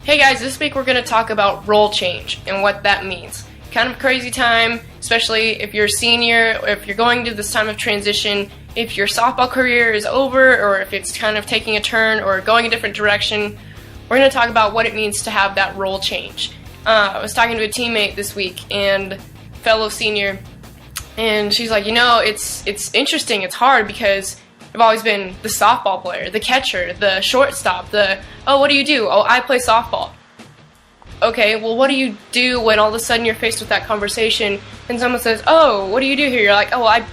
Hey guys, this week we're going to talk about role change and what that means. Kind of crazy time, especially if you're a senior, or if you're going to this time of transition, if your softball career is over, or if it's kind of taking a turn or going a different direction. We're going to talk about what it means to have that role change. I was talking to a teammate this week, and fellow senior, and she's like, it's interesting, it's hard because I've always been the softball player, the catcher, the shortstop, what do you do? Oh, I play softball. Okay, well, what do you do when all of a sudden you're faced with that conversation and someone says, oh, what do you do here? You're like, oh, I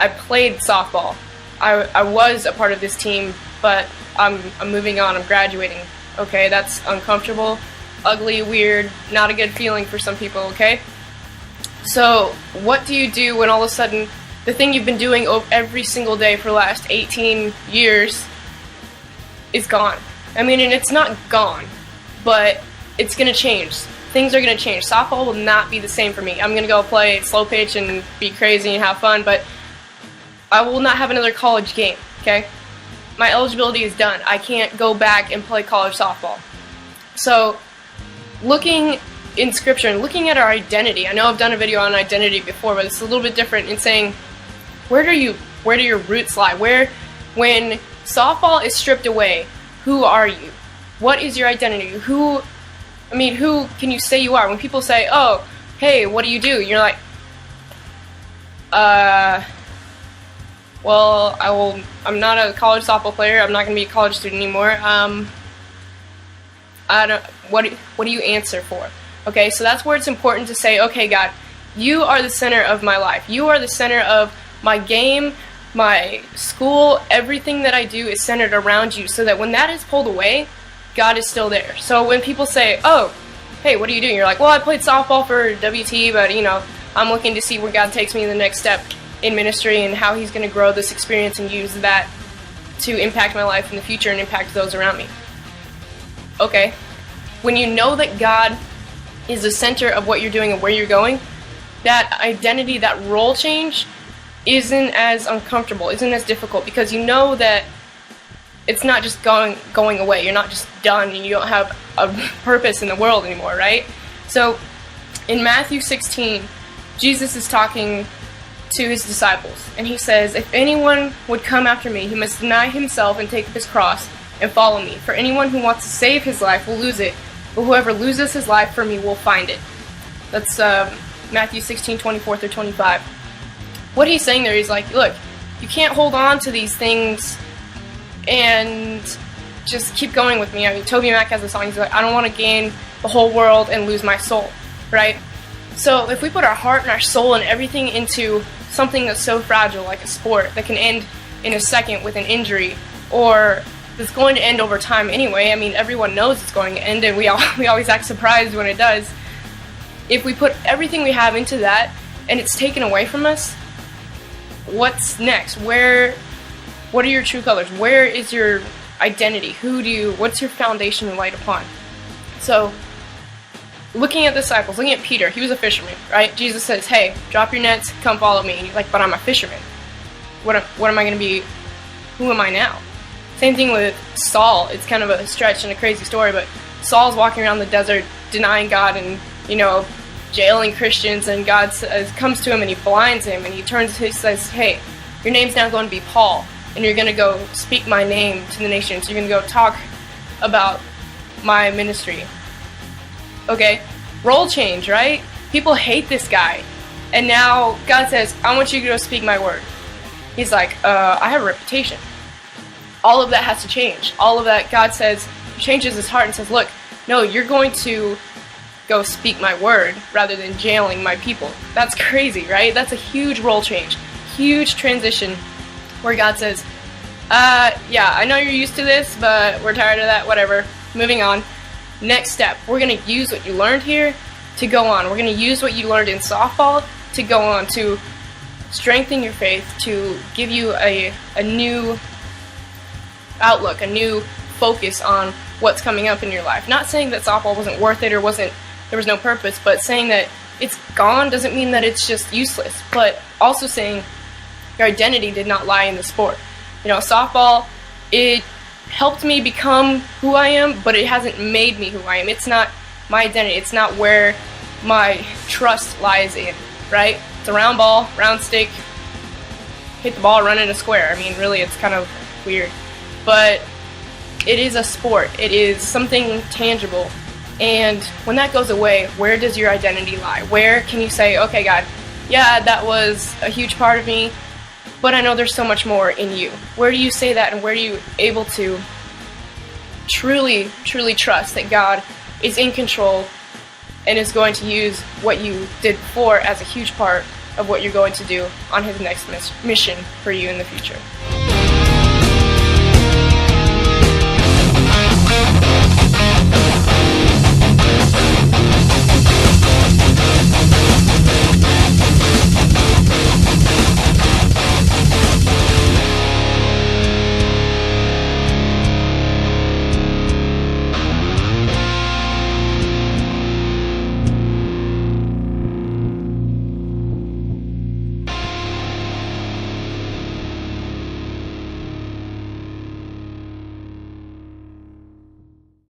played softball. I was a part of this team, but I'm moving on, I'm graduating. Okay, that's uncomfortable, ugly, weird, not a good feeling for some people, okay? So, what do you do when all of a sudden the thing you've been doing every single day for the last 18 years is gone? I mean, and it's not gone, but it's going to change. Things are going to change. Softball will not be the same for me. I'm going to go play slow pitch and be crazy and have fun, but I will not have another college game, okay? My eligibility is done. I can't go back and play college softball. So, looking in Scripture and looking at our identity, I know I've done a video on identity before, but it's a little bit different in saying, where do your roots lie? When softball is stripped away, who are you? What is your identity? Who can you say you are? When people say, oh, hey, what do? You're like, well, I'm not a college softball player. I'm not going to be a college student anymore. What do you answer for? Okay, so that's where it's important to say, okay, God, you are the center of my life. You are the center of my game, my school, everything that I do is centered around you, so that when that is pulled away, God is still there. So when people say, oh, hey, what are you doing? You're like, well, I played softball for WT, but, I'm looking to see where God takes me in the next step in ministry and how He's going to grow this experience and use that to impact my life in the future and impact those around me. Okay, when you know that God is the center of what you're doing and where you're going, that identity, that role change isn't as uncomfortable, isn't as difficult, because you know that it's not just going away. You're not just done and you don't have a purpose in the world anymore, right? So in Matthew 16, Jesus is talking to His disciples, and He says, if anyone would come after me, he must deny himself and take up his cross and follow me. For anyone who wants to save his life will lose it, but whoever loses his life for me will find it. That's Matthew 16:24-25. What He's saying there, He's like, look, you can't hold on to these things and just keep going with me. I mean, Toby Mac has a song, he's like, I don't want to gain the whole world and lose my soul, right? So if we put our heart and our soul and everything into something that's so fragile, like a sport that can end in a second with an injury, or that's going to end over time anyway, I mean, everyone knows it's going to end, and we always act surprised when it does. If we put everything we have into that, and it's taken away from us, what's next? What are your true colors? Where is your identity? What's your foundation relied upon? So, looking at the disciples, looking at Peter, he was a fisherman, right? Jesus says, hey, drop your nets, come follow me. And he's like, but I'm a fisherman. What am I going to be? Who am I now? Same thing with Saul. It's kind of a stretch and a crazy story, but Saul's walking around the desert denying God and, jailing Christians, and God comes to him and He blinds him, and He says, hey, your name's now going to be Paul, and you're going to go speak my name to the nations. You're going to go talk about my ministry. Okay, role change, right? People hate this guy, and now God says, I want you to go speak my word. He's like, I have a reputation. All of that has to change. All of that, God says, changes his heart and says, look, no, you're going to go speak my word rather than jailing my people. That's crazy, right? That's a huge role change, huge transition, where God says, yeah, I know you're used to this, but we're tired of that, whatever, moving on. Next step, we're going to use what you learned here to go on. We're going to use what you learned in softball to go on, to strengthen your faith, to give you a new outlook, a new focus on what's coming up in your life. Not saying that softball wasn't worth it or there was no purpose, but saying that it's gone doesn't mean that it's just useless, but also saying your identity did not lie in the sport. Softball, it helped me become who I am, but it hasn't made me who I am. It's not my identity. It's not where my trust lies in, right? It's a round ball, round stick, hit the ball, run in a square. I mean, really, it's kind of weird. But it is a sport. It is something tangible. And when that goes away, where does your identity lie? Where can you say, okay, God, yeah, that was a huge part of me, but I know there's so much more in you. Where do you say that, and where are you able to truly, truly trust that God is in control and is going to use what you did before as a huge part of what you're going to do on his next mission for you in the future?